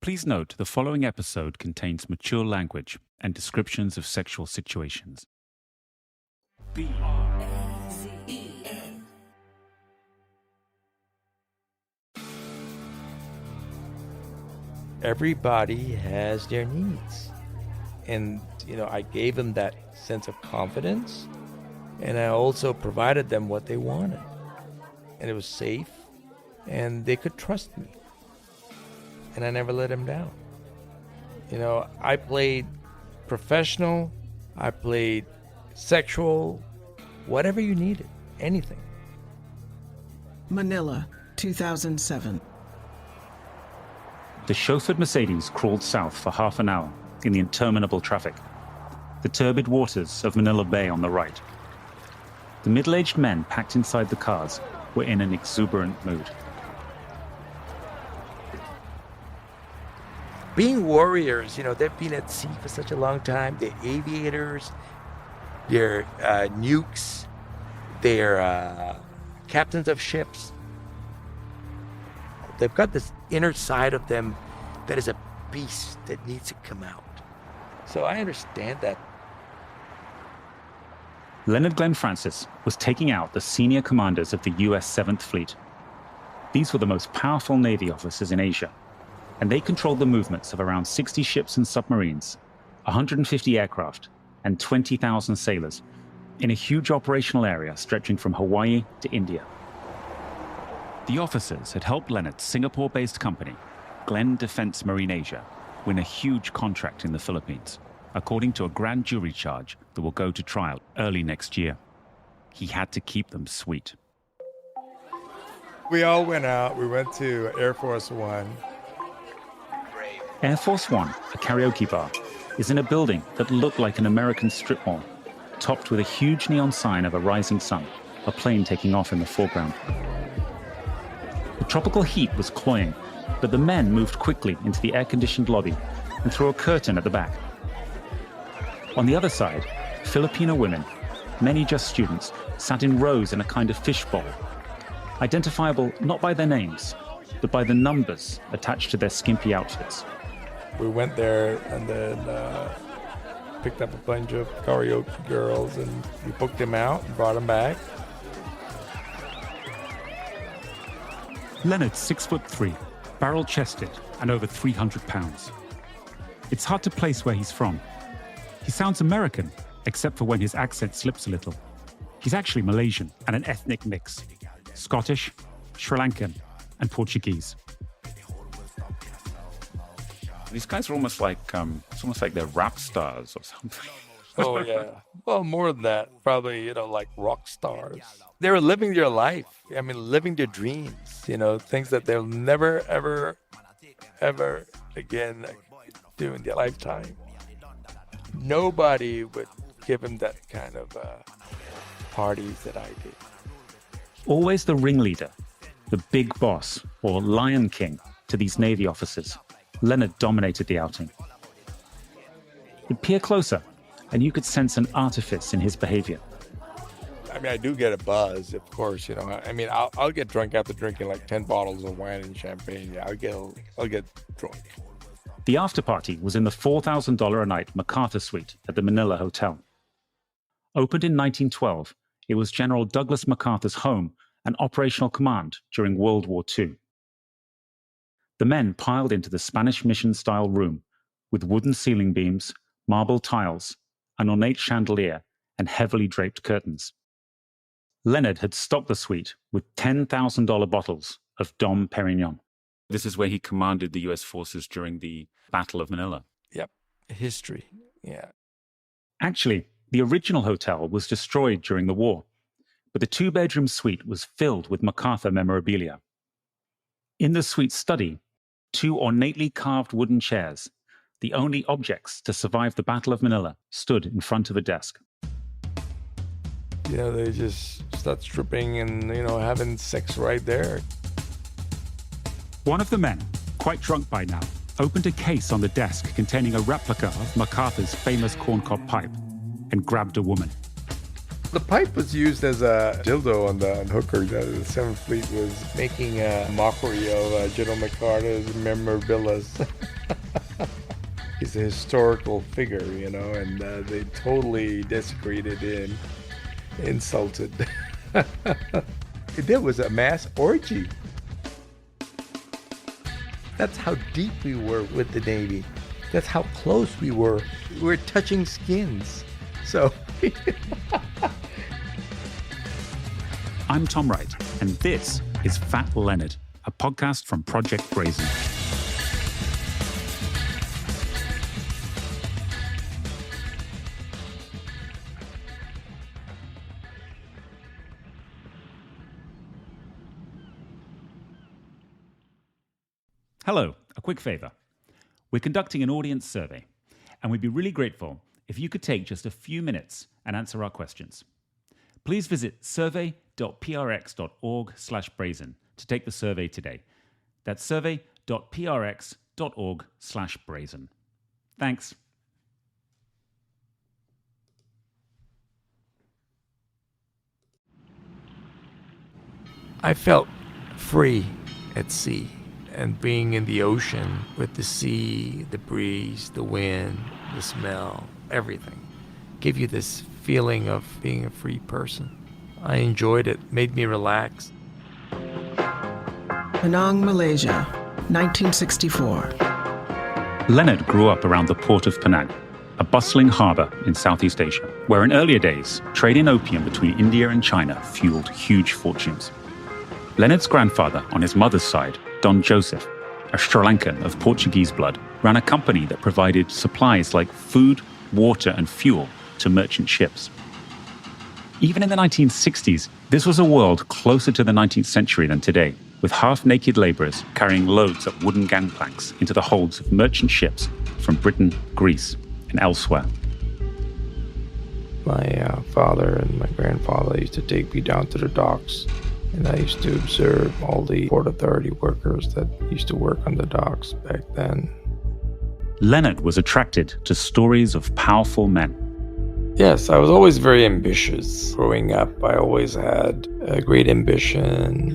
Please note the following episode contains mature language and descriptions of sexual situations. Everybody has their needs. And, I gave them that sense of confidence. And I also provided them what they wanted. And it was safe. And they could trust me. And I never let them down. I played professional. I played sexual. Whatever you needed. Anything. Manila, 2007. The chauffeured Mercedes crawled south for half an hour in the interminable traffic. The turbid waters of Manila Bay on the right. The middle-aged men packed inside the cars were in an exuberant mood. Being warriors, they've been at sea for such a long time. They're aviators, they're nukes, they're captains of ships. They've got this inner side of them that is a beast that needs to come out. So I understand that. Leonard Francis was taking out the senior commanders of the US 7th Fleet. These were the most powerful Navy officers in Asia, and they controlled the movements of around 60 ships and submarines, 150 aircraft, and 20,000 sailors in a huge operational area stretching from Hawaii to India. The officers had helped Leonard's Singapore-based company, Glenn Defense Marine Asia, win a huge contract in the Philippines, according to a grand jury charge that will go to trial early next year. He had to keep them sweet. We all went out. We went to Air Force One. Air Force One, a karaoke bar, is in a building that looked like an American strip mall, topped with a huge neon sign of a rising sun, a plane taking off in the foreground. The tropical heat was cloying, but the men moved quickly into the air-conditioned lobby and through a curtain at the back. On the other side, Filipino women, many just students, sat in rows in a kind of fishbowl, identifiable not by their names, but by the numbers attached to their skimpy outfits. We went there and then picked up a bunch of karaoke girls and we booked them out and brought them back. Leonard's 6'3", barrel-chested and over 300 pounds. It's hard to place where he's from. He sounds American, except for when his accent slips a little. He's actually Malaysian and an ethnic mix. Scottish, Sri Lankan, and Portuguese. These guys are almost like, it's almost like they're rap stars or something. Oh, yeah. Well, more than that. Probably, like rock stars. They were living their life. Living their dreams, things that they'll never, ever, ever again do in their lifetime. Nobody would give them that kind of parties that I did. Always the ringleader, the big boss, or Lion King to these Navy officers, Leonard dominated the outing. He'd peer closer, and you could sense an artifice in his behavior. I do get a buzz, of course, I'll get drunk after drinking like 10 bottles of wine and champagne. Yeah, I'll get drunk. The after party was in the $4,000 a night MacArthur Suite at the Manila Hotel. Opened in 1912, it was General Douglas MacArthur's home and operational command during World War II. The men piled into the Spanish mission-style room with wooden ceiling beams, marble tiles, an ornate chandelier, and heavily draped curtains. Leonard had stocked the suite with $10,000 bottles of Dom Perignon. This is where he commanded the U.S. forces during the Battle of Manila. Yep, history, yeah. Actually, the original hotel was destroyed during the war, but the two-bedroom suite was filled with MacArthur memorabilia. In the suite study, two ornately carved wooden chairs, the only objects to survive the Battle of Manila, stood in front of a desk. They just start stripping and, having sex right there. One of the men, quite drunk by now, opened a case on the desk containing a replica of MacArthur's famous corncob pipe and grabbed a woman. The pipe was used as a dildo on the hooker. The 7th Fleet was making a mockery of General MacArthur's memorabilia. He's a historical figure, and they totally desecrated and insulted. There was a mass orgy. That's how deep we were with the Navy. That's how close we were. We were touching skins. So... I'm Tom Wright, and this is Fat Leonard, a podcast from Project Brazen. Hello, a quick favor. We're conducting an audience survey, and we'd be really grateful if you could take just a few minutes and answer our questions. Please visit survey.prx.org/brazen to take the survey today. That's survey.prx.org/brazen. Thanks. I felt free at sea, and being in the ocean with the sea, the breeze, the wind, the smell, everything gave you this feeling of being a free person. I enjoyed it, made me relax. Penang, Malaysia, 1964. Leonard grew up around the port of Penang, a bustling harbour in Southeast Asia, where in earlier days, trade in opium between India and China fueled huge fortunes. Leonard's grandfather, on his mother's side, Don Joseph, a Sri Lankan of Portuguese blood, ran a company that provided supplies like food, water, and fuel to merchant ships. Even in the 1960s, this was a world closer to the 19th century than today, with half-naked labourers carrying loads of wooden gangplanks into the holds of merchant ships from Britain, Greece, and elsewhere. My father and my grandfather used to take me down to the docks, and I used to observe all the Port Authority workers that used to work on the docks back then. Leonard was attracted to stories of powerful men. Yes, I was always very ambitious. Growing up, I always had a great ambition.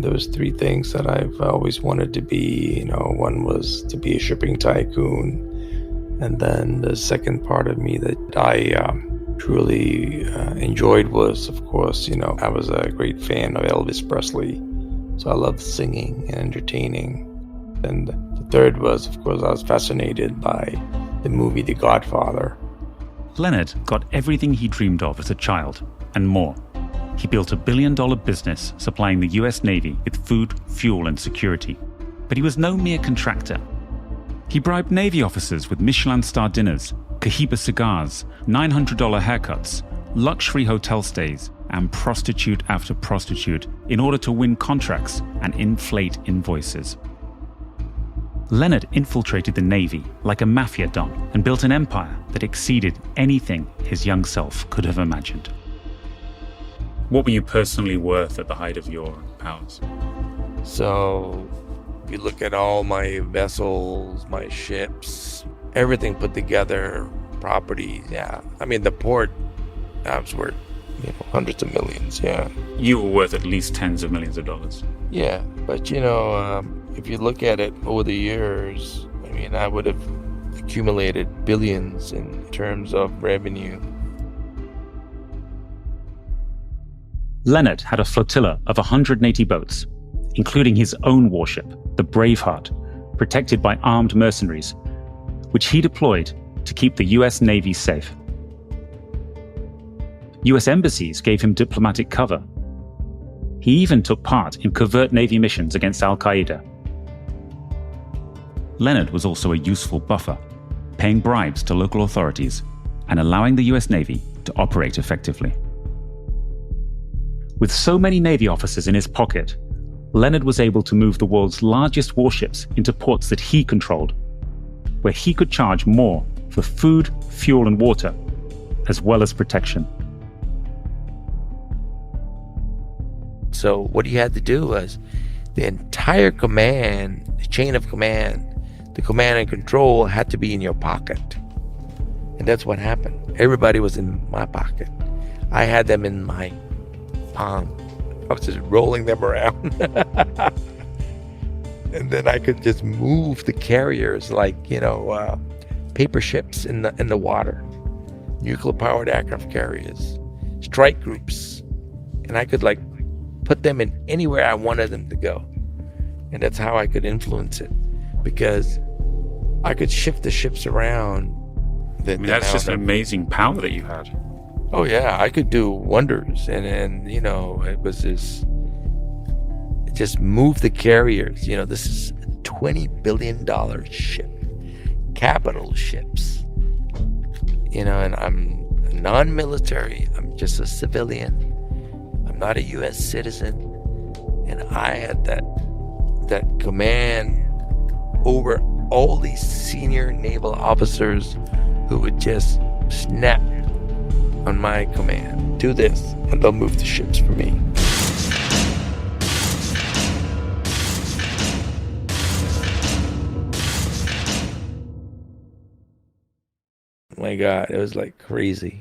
There was 3 things that I've always wanted to be. One was to be a shipping tycoon. And then the second part of me that I truly enjoyed was, of course, I was a great fan of Elvis Presley. So I loved singing and entertaining. And the third was, of course, I was fascinated by the movie The Godfather. Leonard got everything he dreamed of as a child, and more. He built a billion-dollar business supplying the US Navy with food, fuel, and security. But he was no mere contractor. He bribed Navy officers with Michelin-star dinners, Cohiba cigars, $900 haircuts, luxury hotel stays, and prostitute after prostitute in order to win contracts and inflate invoices. Leonard infiltrated the Navy like a mafia don and built an empire that exceeded anything his young self could have imagined. What were you personally worth at the height of your powers? So, if you look at all my vessels, my ships, everything put together, properties, the port, I was worth, hundreds of millions, You were worth at least tens of millions of dollars. Yeah, but if you look at it over the years, I would have accumulated billions in terms of revenue. Leonard had a flotilla of 180 boats, including his own warship, the Braveheart, protected by armed mercenaries, which he deployed to keep the US Navy safe. US embassies gave him diplomatic cover. He even took part in covert Navy missions against Al-Qaeda. Leonard was also a useful buffer, paying bribes to local authorities and allowing the US Navy to operate effectively. With so many Navy officers in his pocket, Leonard was able to move the world's largest warships into ports that he controlled, where he could charge more for food, fuel, and water, as well as protection. So what he had to do was the entire command, the chain of command, the command and control had to be in your pocket. And that's what happened. Everybody was in my pocket. I had them in my palm. I was just rolling them around. And then I could just move the carriers like, paper ships in the water, nuclear-powered aircraft carriers, strike groups. And I could put them in anywhere I wanted them to go. And that's how I could influence it, because I could shift the ships around. That's just an amazing power that you had. Oh yeah, I could do wonders. And it was just move the carriers. This is a $20 billion ship, capital ships. And I'm non-military. I'm just a civilian. I'm not a U.S. citizen. And I had that command over all these senior naval officers who would just snap on my command. Do this, and they'll move the ships for me. My God, it was crazy.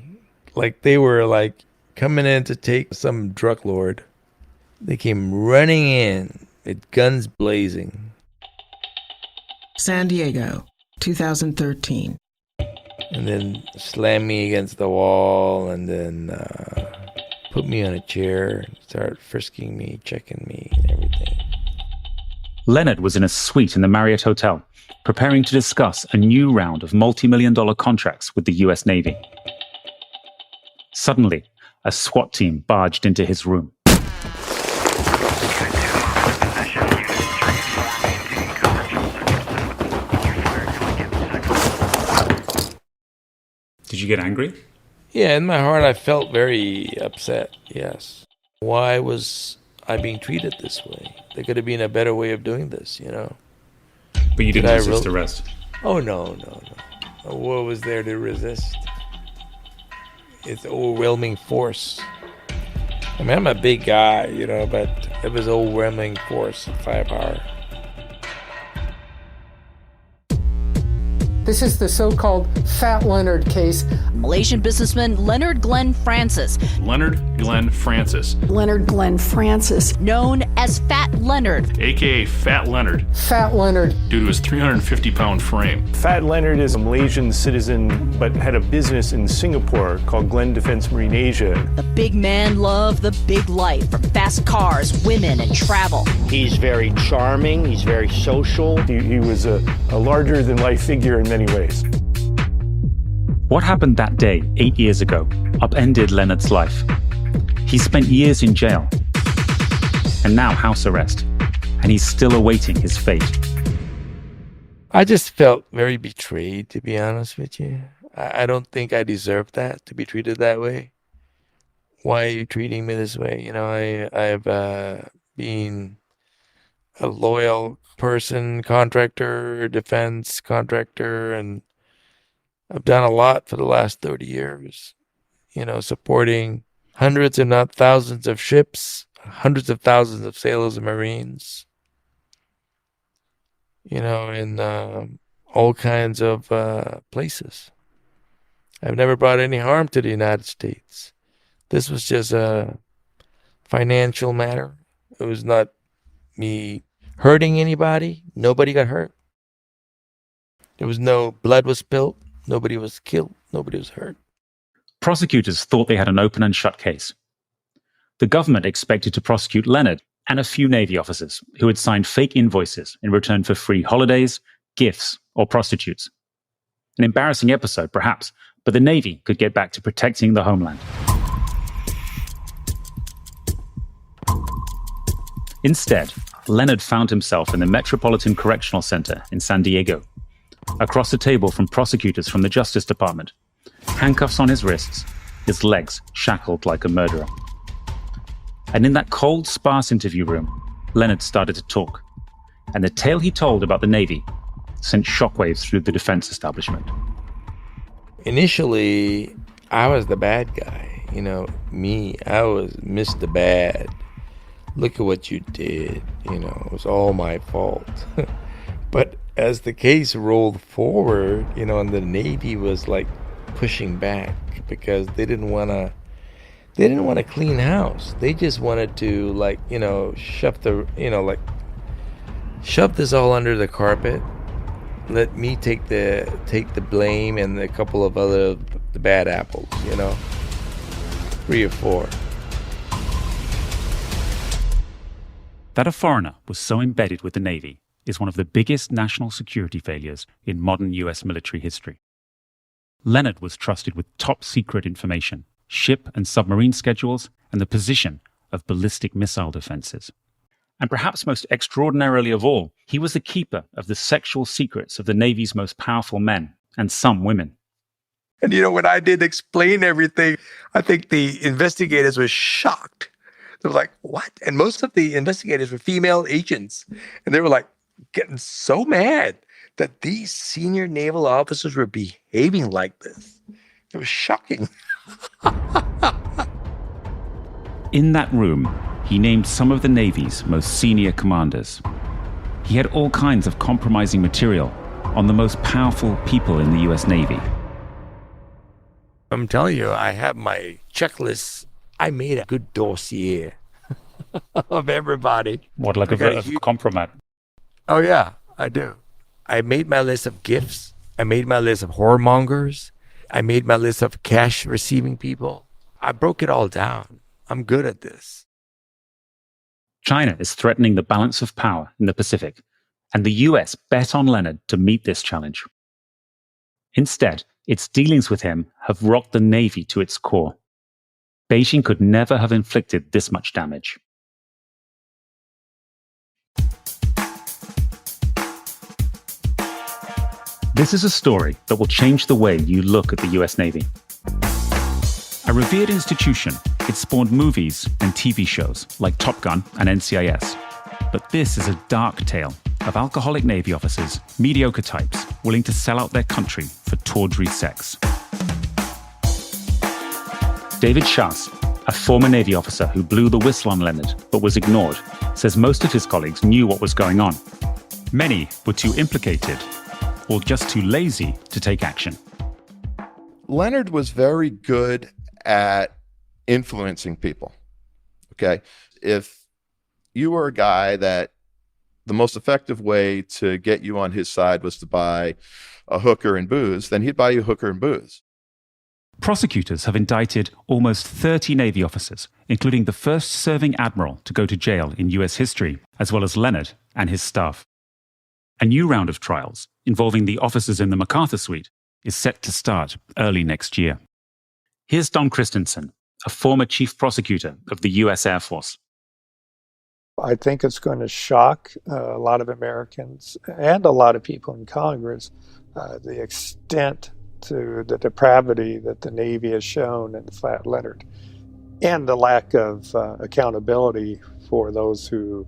They were coming in to take some drug lord. They came running in with guns blazing. San Diego, 2013. And then slammed me against the wall, and then put me on a chair and started frisking me, checking me, and everything. Leonard was in a suite in the Marriott Hotel, preparing to discuss a new round of multi-million-dollar contracts with the US Navy. Suddenly, a SWAT team barged into his room. Did you get angry? Yeah, in my heart, I felt very upset, yes. Why was I being treated this way? There could have been a better way of doing this, But you didn't resist arrest? Oh, no. What was there to resist? It's overwhelming force. I mean, I'm a big guy, but it was overwhelming force, firepower. This is the so-called Fat Leonard case. Malaysian businessman Leonard Glenn Francis. Leonard Glenn Francis. Leonard Glenn Francis. Known as Fat Leonard. AKA Fat Leonard. Fat Leonard. Due to his 350-pound frame. Fat Leonard is a Malaysian citizen, but had a business in Singapore called Glenn Defense Marine Asia. The big man loved the big life, from fast cars, women, and travel. He's very charming. He's very social. He was a larger-than-life figure in many ways. What happened that day, 8 years ago, upended Leonard's life. He spent years in jail, and now house arrest, and he's still awaiting his fate. I just felt very betrayed, to be honest with you. I don't think I deserved that, to be treated that way. Why are you treating me this way? I've been a loyal person, contractor, defense contractor, and I've done a lot for the last 30 years, supporting hundreds, if not thousands of ships, hundreds of thousands of sailors and Marines, in all kinds of places. I've never brought any harm to the United States. This was just a financial matter. It was not me hurting anybody. Nobody got hurt. There was no blood was spilled. Nobody was killed. Nobody was hurt. Prosecutors thought they had an open and shut case. The government expected to prosecute Leonard and a few Navy officers who had signed fake invoices in return for free holidays, gifts, or prostitutes. An embarrassing episode, perhaps, but the Navy could get back to protecting the homeland. Instead, Leonard found himself in the Metropolitan Correctional Center in San Diego, across the table from prosecutors from the Justice Department, handcuffs on his wrists, his legs shackled like a murderer. And in that cold, sparse interview room, Leonard started to talk, and the tale he told about the Navy sent shockwaves through the defense establishment. Initially, I was the bad guy. I was Mr. Bad. Look at what you did. It was all my fault. But as the case rolled forward, and the Navy was pushing back because they didn't want to clean house. They just wanted to shove this all under the carpet. Let me take the blame and a couple of the bad apples, 3 or 4. That a foreigner was so embedded with the Navy is one of the biggest national security failures in modern US military history. Leonard was trusted with top-secret information, ship and submarine schedules, and the position of ballistic missile defenses. And perhaps most extraordinarily of all, he was the keeper of the sexual secrets of the Navy's most powerful men, and some women. And when I did explain everything, I think the investigators were shocked. They were like, what? And most of the investigators were female agents. And they were like getting so mad that these senior naval officers were behaving like this. It was shocking. In that room, he named some of the Navy's most senior commanders. He had all kinds of compromising material on the most powerful people in the US Navy. I'm telling you, I have my checklist. I made a good dossier of everybody. What, like a compromise? Oh, yeah, I do. I made my list of gifts. I made my list of whoremongers. I made my list of cash receiving people. I broke it all down. I'm good at this. China is threatening the balance of power in the Pacific, and the US bet on Leonard to meet this challenge. Instead, its dealings with him have rocked the Navy to its core. Beijing could never have inflicted this much damage. This is a story that will change the way you look at the US Navy. A revered institution, it spawned movies and TV shows like Top Gun and NCIS. But this is a dark tale of alcoholic Navy officers, mediocre types, willing to sell out their country for tawdry sex. David Schaas, a former Navy officer who blew the whistle on Leonard but was ignored, says most of his colleagues knew what was going on. Many were too implicated or just too lazy to take action. Leonard was very good at influencing people. Okay. If you were a guy that the most effective way to get you on his side was to buy a hooker and booze, then he'd buy you hooker and booze. Prosecutors have indicted almost 30 Navy officers, including the first serving admiral to go to jail in US history, as well as Leonard and his staff. A new round of trials, involving the officers in the MacArthur suite, is set to start early next year. Here's Don Christensen, a former chief prosecutor of the US Air Force. I think it's going to shock a lot of Americans and a lot of people in Congress, the extent to the depravity that the Navy has shown in Fat Leonard, and the lack of accountability for those who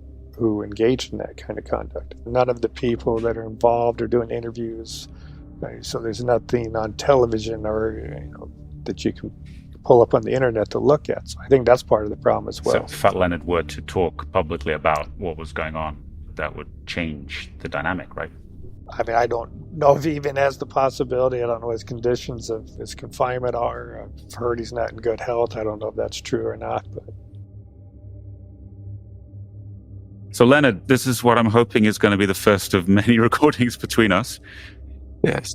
engaged in that kind of conduct. None of the people that are involved are doing interviews, right? So there's nothing on television or that you can pull up on the internet to look at. So I think that's part of the problem as well. So if Fat Leonard were to talk publicly about what was going on, that would change the dynamic, right? I mean, I don't know if he even has the possibility. I don't know what his conditions of his confinement are. I've heard he's not in good health. I don't know if that's true or not. But so, Leonard, this is what I'm hoping is going to be the first of many recordings between us. Yes.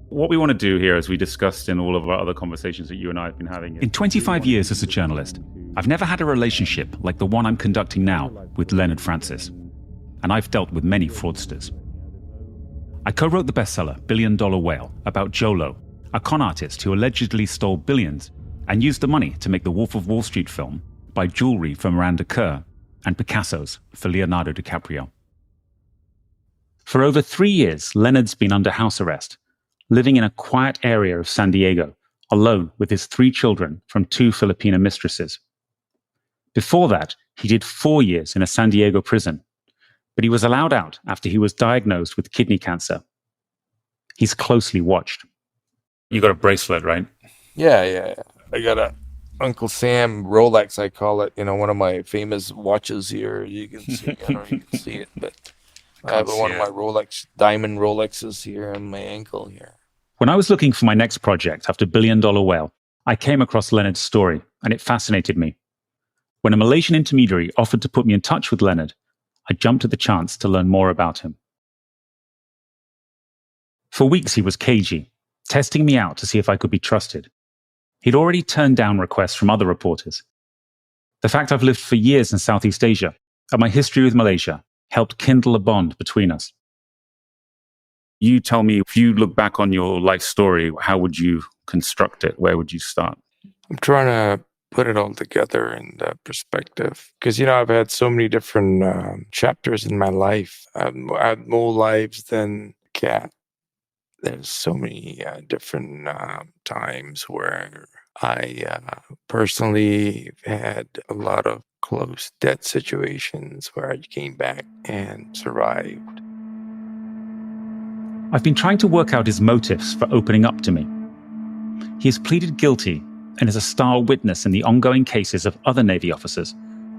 What we want to do here, as we discussed in all of our other conversations that you and I have been having. In 25 years as a journalist, I've never had a relationship like the one I'm conducting now with Leonard Francis. And I've dealt with many fraudsters. I co-wrote the bestseller $1 Billion Whale about Jolo, a con artist who allegedly stole billions and used the money to make the Wolf of Wall Street film, buy jewelry for Miranda Kerr, and Picasso's for Leonardo DiCaprio. For over 3 years, Leonard's been under house arrest, living in a quiet area of San Diego, alone with his 3 children from 2 Filipino mistresses. Before that, he did 4 years in a San Diego prison, but he was allowed out after he was diagnosed with kidney cancer. He's closely watched. You got a bracelet, right? Yeah. I got a Uncle Sam Rolex, I call it. One of my famous watches here. You can see, I don't know if you can see it, but I have one of my Rolex, diamond Rolexes here on my ankle here. When I was looking for my next project after Billion Dollar Whale, I came across Leonard's story, and it fascinated me. When a Malaysian intermediary offered to put me in touch with Leonard, I jumped at the chance to learn more about him. For weeks he was cagey, testing me out to see if I could be trusted. He'd already turned down requests from other reporters. The fact I've lived for years in Southeast Asia, and my history with Malaysia, helped kindle a bond between us. You tell me, if you look back on your life story, how would you construct it? Where would you start? I'm trying to put it all together in perspective. Because, I've had so many different chapters in my life. I've had more lives than a cat. There's so many different times where I personally had a lot of close death situations where I came back and survived. I've been trying to work out his motives for opening up to me. He has pleaded guilty and is a star witness in the ongoing cases of other Navy officers,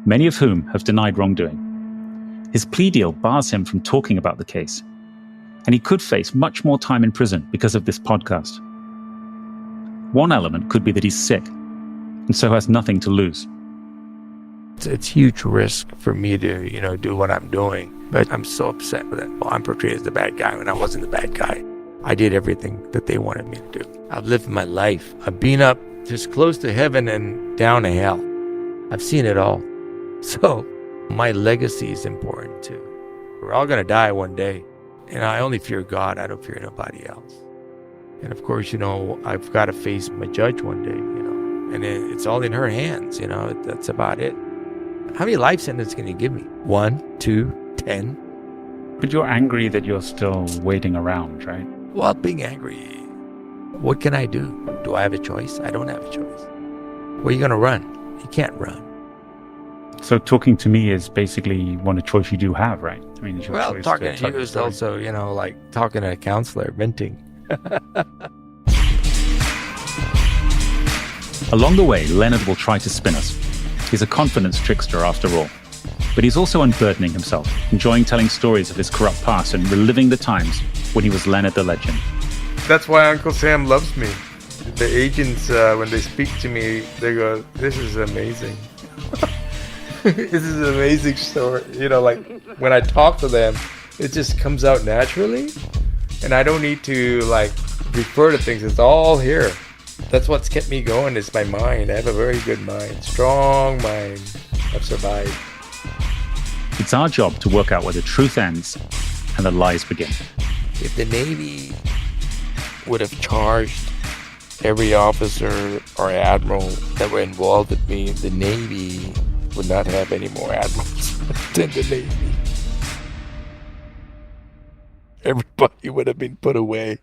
many of whom have denied wrongdoing. His plea deal bars him from talking about the case, and he could face much more time in prison because of this podcast. One element could be that he's sick, and so has nothing to lose. It's huge risk for me to, do what I'm doing, but I'm so upset with it. Well, I'm portrayed as the bad guy when I wasn't the bad guy. I did everything that they wanted me to do. I've lived my life. I've been up just close to heaven and down to hell. I've seen it all. So my legacy is important too. We're all going to die one day. And I only fear God. I don't fear nobody else. And of course, I've got to face my judge one day, and it's all in her hands, that's about it. How many life sentences can you give me? 1, 2, 10? But you're angry that you're still waiting around, right? Well, being angry, what can I do? Do I have a choice? I don't have a choice. Where are you going to run? You can't run. So talking to me is basically one choice you do have, right? I mean, it's your choice talking to you is also, like talking to a counselor, venting. Along the way, Leonard will try to spin us. He's a confidence trickster after all. But he's also unburdening himself, enjoying telling stories of his corrupt past and reliving the times when he was Leonard the Legend. That's why Uncle Sam loves me. The agents, when they speak to me, they go, "This is amazing." This is an amazing story. Like when I talk to them, it just comes out naturally. And I don't need to refer to things. It's all here. That's what's kept me going is my mind. I have a very good mind, strong mind. I've survived. It's our job to work out where the truth ends and the lies begin. If the Navy would have charged every officer or admiral that were involved with me, the Navy would not have any more admirals than the Navy. Everybody would have been put away.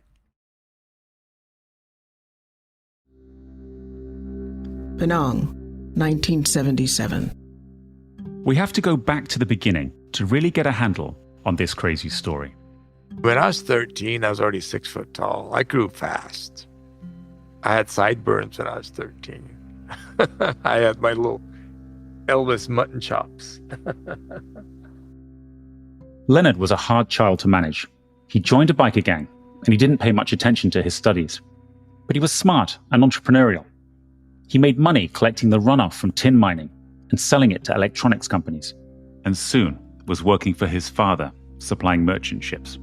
Penang, 1977. We have to go back to the beginning to really get a handle on this crazy story. When I was 13, I was already 6 foot tall. I grew fast. I had sideburns when I was 13. I had my little Elvis mutton chops. Leonard was a hard child to manage. He joined a biker gang, and he didn't pay much attention to his studies. But he was smart and entrepreneurial. He made money collecting the runoff from tin mining and selling it to electronics companies, and soon was working for his father, supplying merchant ships.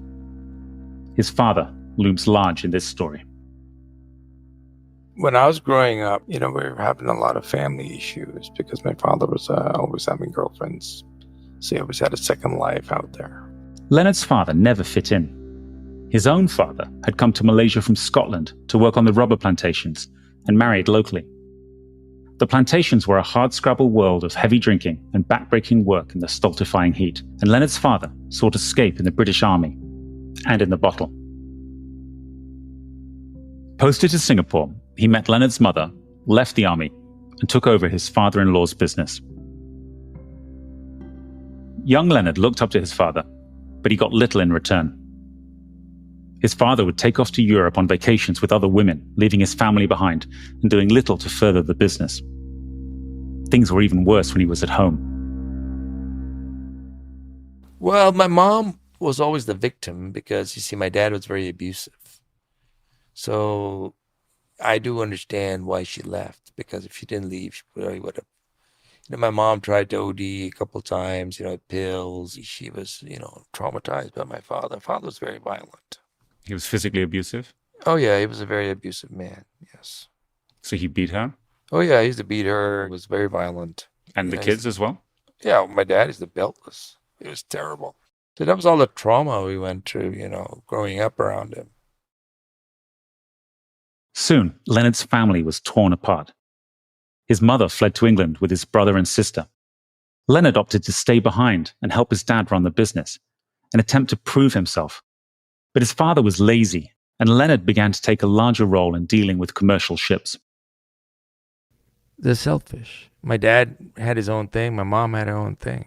His father looms large in this story. When I was growing up, we were having a lot of family issues because my father was always having girlfriends. So he always had a second life out there. Leonard's father never fit in. His own father had come to Malaysia from Scotland to work on the rubber plantations and married locally. The plantations were a hardscrabble world of heavy drinking and backbreaking work in the stultifying heat, and Leonard's father sought escape in the British Army and in the bottle. Posted to Singapore, he met Leonard's mother, left the army, and took over his father-in-law's business. Young Leonard looked up to his father, but he got little in return. His father would take off to Europe on vacations with other women, leaving his family behind and doing little to further the business. Things were even worse when he was at home. Well, my mom was always the victim because, you see, my dad was very abusive. So I do understand why she left, because if she didn't leave, she probably would have. My mom tried to OD a couple times, pills. She was, traumatized by my father. My father was very violent. He was physically abusive? Oh, yeah, he was a very abusive man, yes. So he beat her? Oh, yeah, he used to beat her. He was very violent. And the kids as well? Yeah, my dad used to belt us. It was terrible. So that was all the trauma we went through, growing up around him. Soon, Leonard's family was torn apart. His mother fled to England with his brother and sister. Leonard opted to stay behind and help his dad run the business, an attempt to prove himself. But his father was lazy, and Leonard began to take a larger role in dealing with commercial ships. They're selfish. My dad had his own thing. My mom had her own thing.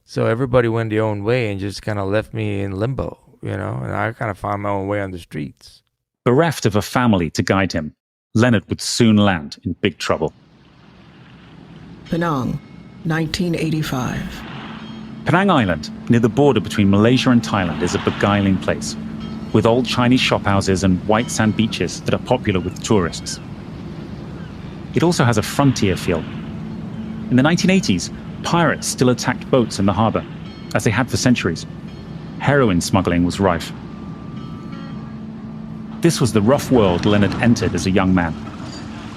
So everybody went their own way and just kind of left me in limbo, and I kind of found my own way on the streets. Bereft of a family to guide him, Leonard would soon land in big trouble. Penang, 1985. Penang Island, near the border between Malaysia and Thailand, is a beguiling place, with old Chinese shophouses and white sand beaches that are popular with tourists. It also has a frontier feel. In the 1980s, pirates still attacked boats in the harbor, as they had for centuries. Heroin smuggling was rife. This was the rough world Leonard entered as a young man.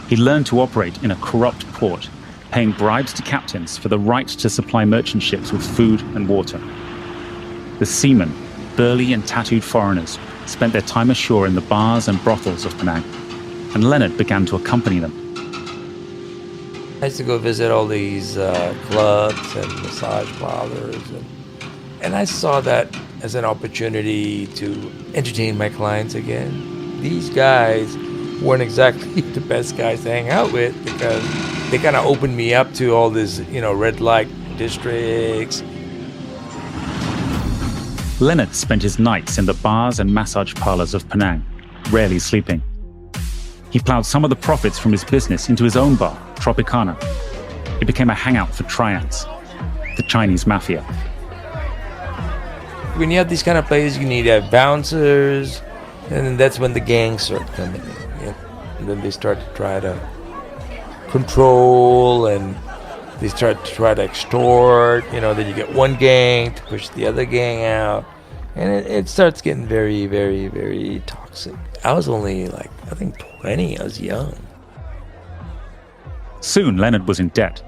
He learned to operate in a corrupt port, paying bribes to captains for the right to supply merchant ships with food and water. The seamen, burly and tattooed foreigners, spent their time ashore in the bars and brothels of Penang, and Leonard began to accompany them. I used to go visit all these clubs and massage parlors, and I saw that as an opportunity to entertain my clients again. These guys weren't exactly the best guys to hang out with, because they kind of opened me up to all this, red light districts. Leonard spent his nights in the bars and massage parlors of Penang, rarely sleeping. He plowed some of the profits from his business into his own bar, Tropicana. It became a hangout for triads, the Chinese mafia. When you have these kind of places, you need to have bouncers, and then that's when the gangs start coming in. And then they start to try to control, and they start to try to extort. Then you get one gang to push the other gang out, and it starts getting very, very, very toxic. I was only 20. I was young. Soon, Leonard was in debt,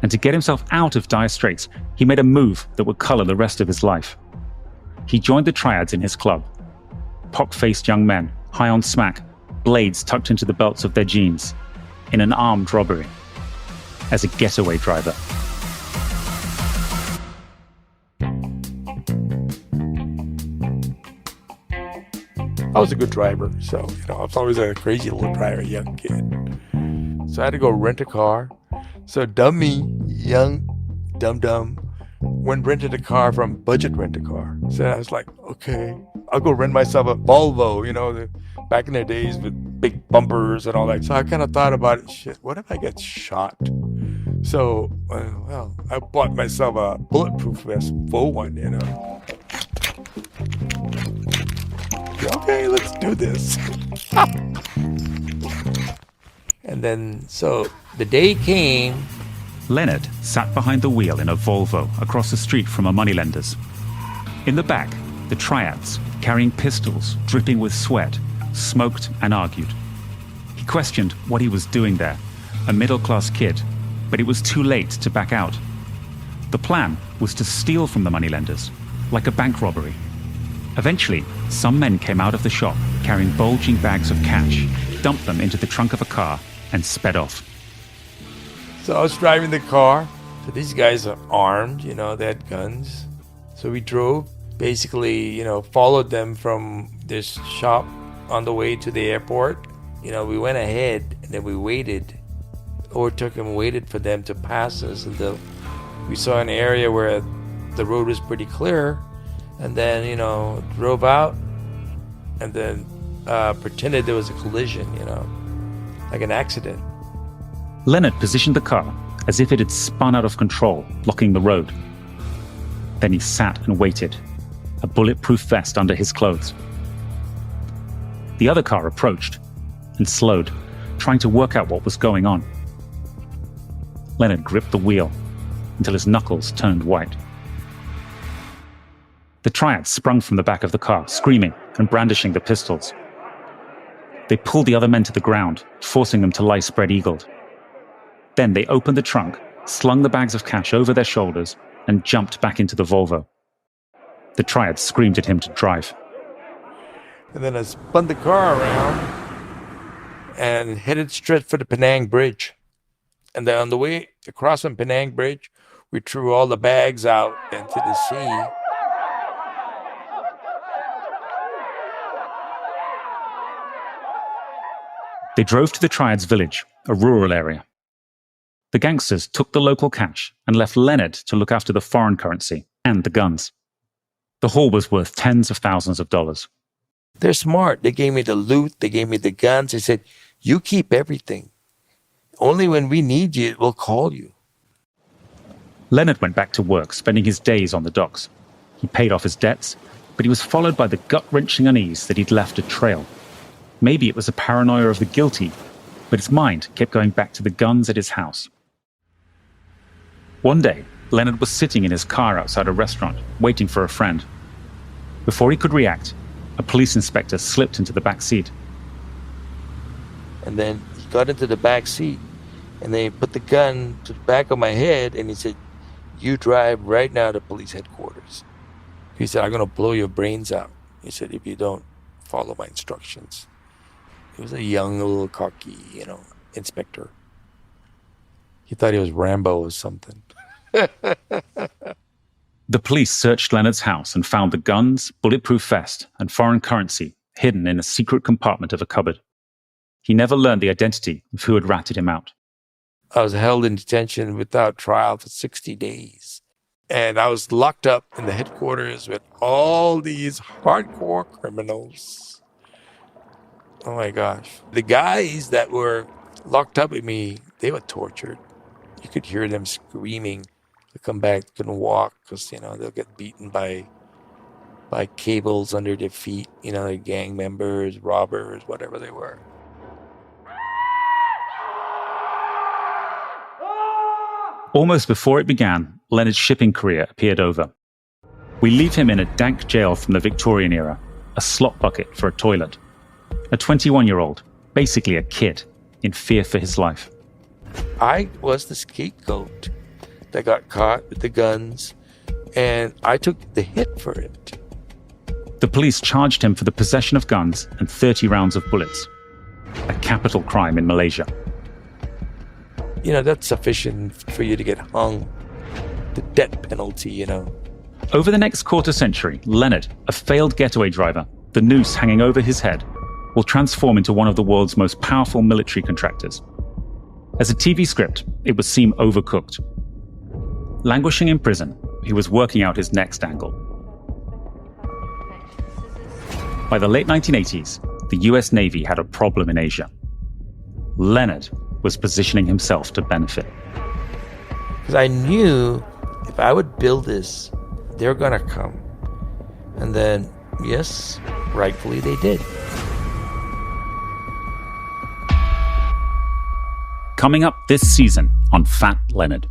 and to get himself out of dire straits, he made a move that would color the rest of his life. He joined the triads in his club. Pock-faced young men, high on smack, blades tucked into the belts of their jeans, in an armed robbery, as a getaway driver. I was a good driver, so, I was always a crazy little driver, young kid. So I had to go rent a car. So dumb me, young, dumb, went rented a car from Budget Rent-A-Car. So I was like, okay, I'll go rent myself a Volvo, back in the days with big bumpers and all that. So I kind of thought about it, shit, what if I get shot? So, I bought myself a bulletproof vest, full one, Okay, let's do this. And then, so the day came. Leonard sat behind the wheel in a Volvo across the street from a moneylender's. In the back, the triads, carrying pistols, dripping with sweat, smoked and argued. He questioned what he was doing there, a middle-class kid, but it was too late to back out. The plan was to steal from the moneylenders, like a bank robbery. Eventually, some men came out of the shop carrying bulging bags of cash, dumped them into the trunk of a car, and sped off. So I was driving the car. So these guys are armed, they had guns. So we drove, basically, followed them from this shop on the way to the airport. We went ahead and then we waited, overtook them, waited for them to pass us until we saw an area where the road was pretty clear, and then, drove out and then pretended there was a collision, like an accident. Leonard positioned the car as if it had spun out of control, blocking the road. Then he sat and waited, a bulletproof vest under his clothes. The other car approached and slowed, trying to work out what was going on. Leonard gripped the wheel until his knuckles turned white. The triad sprung from the back of the car, screaming and brandishing the pistols. They pulled the other men to the ground, forcing them to lie spread-eagled. Then they opened the trunk, slung the bags of cash over their shoulders, and jumped back into the Volvo. The triad screamed at him to drive. And then I spun the car around and headed straight for the Penang Bridge. And then on the way across from Penang Bridge, we threw all the bags out into the sea. They drove to the triad's village, a rural area. The gangsters took the local cash and left Leonard to look after the foreign currency and the guns. The haul was worth tens of thousands of dollars. They're smart. They gave me the loot. They gave me the guns. They said, you keep everything. Only when we need you, we'll call you. Leonard went back to work, spending his days on the docks. He paid off his debts, but he was followed by the gut-wrenching unease that he'd left a trail. Maybe it was a paranoia of the guilty, but his mind kept going back to the guns at his house. One day, Leonard was sitting in his car outside a restaurant, waiting for a friend. Before he could react, a police inspector slipped into the back seat. And then he got into the back seat, and they put the gun to the back of my head, and he said, you drive right now to police headquarters. He said, I'm going to blow your brains out. He said, if you don't follow my instructions. He was a young, little cocky, inspector. He thought he was Rambo or something. The police searched Leonard's house and found the guns, bulletproof vest, and foreign currency hidden in a secret compartment of a cupboard. He never learned the identity of who had ratted him out. I was held in detention without trial for 60 days. And I was locked up in the headquarters with all these hardcore criminals. Oh my gosh. The guys that were locked up with me, they were tortured. You could hear them screaming. They come back, couldn't walk because, they'll get beaten by cables under their feet, like gang members, robbers, whatever they were. Almost before it began, Leonard's shipping career appeared over. We leave him in a dank jail from the Victorian era, a slop bucket for a toilet. A 21-year-old, basically a kid, in fear for his life. I was the scapegoat that got caught with the guns, and I took the hit for it. The police charged him for the possession of guns and 30 rounds of bullets, a capital crime in Malaysia. That's sufficient for you to get hung. The death penalty, Over the next quarter century, Leonard, a failed getaway driver, the noose hanging over his head, will transform into one of the world's most powerful military contractors. As a TV script, it would seem overcooked. Languishing in prison, he was working out his next angle. By the late 1980s, the US Navy had a problem in Asia. Leonard was positioning himself to benefit. Because I knew if I would build this, they're going to come. And then, yes, rightfully they did. Coming up this season on Fat Leonard.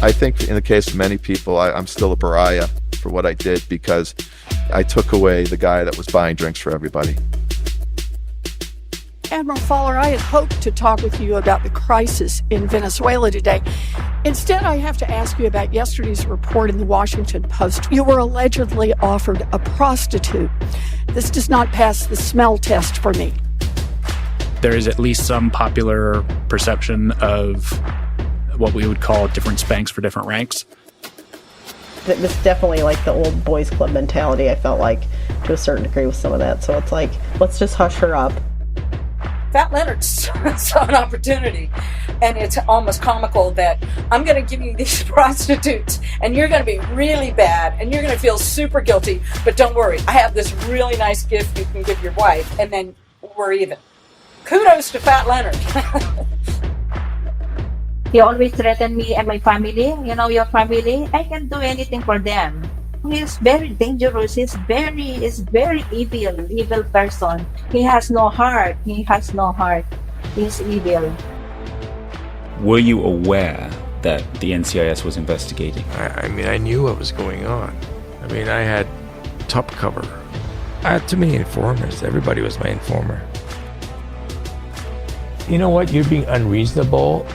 I think in the case of many people, I'm still a pariah for what I did because I took away the guy that was buying drinks for everybody. Admiral Fowler, I had hoped to talk with you about the crisis in Venezuela today. Instead, I have to ask you about yesterday's report in the Washington Post. You were allegedly offered a prostitute. This does not pass the smell test for me. There is at least some popular perception of what we would call different spanks for different ranks. It was definitely like the old boys club mentality, I felt like, to a certain degree with some of that. So it's like, let's just hush her up. Fat Leonard saw an opportunity, and it's almost comical that I'm going to give you these prostitutes, and you're going to be really bad, and you're going to feel super guilty, but don't worry, I have this really nice gift you can give your wife, and then we're even. Kudos to Fat Leonard. He always threatened me and my family. Your family, I can do anything for them. He is very dangerous. He's very evil person. He has no heart. He's evil. Were you aware that the NCIS was investigating? I mean, I knew what was going on. I mean, I had top cover. I had too many informers. Everybody was my informer. You know what? You're being unreasonable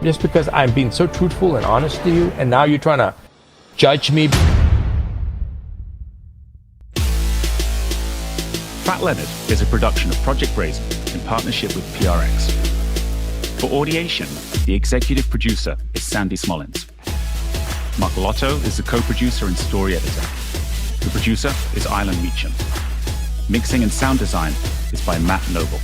just because I'm being so truthful and honest to you, and now you're trying to judge me. Fat Leonard is a production of Project Brazen in partnership with PRX. For Audiation, the executive producer is Sandy Smollins. Mark Lotto is the co-producer and story editor. The producer is Island Meacham. Mixing and sound design is by Matt Noble.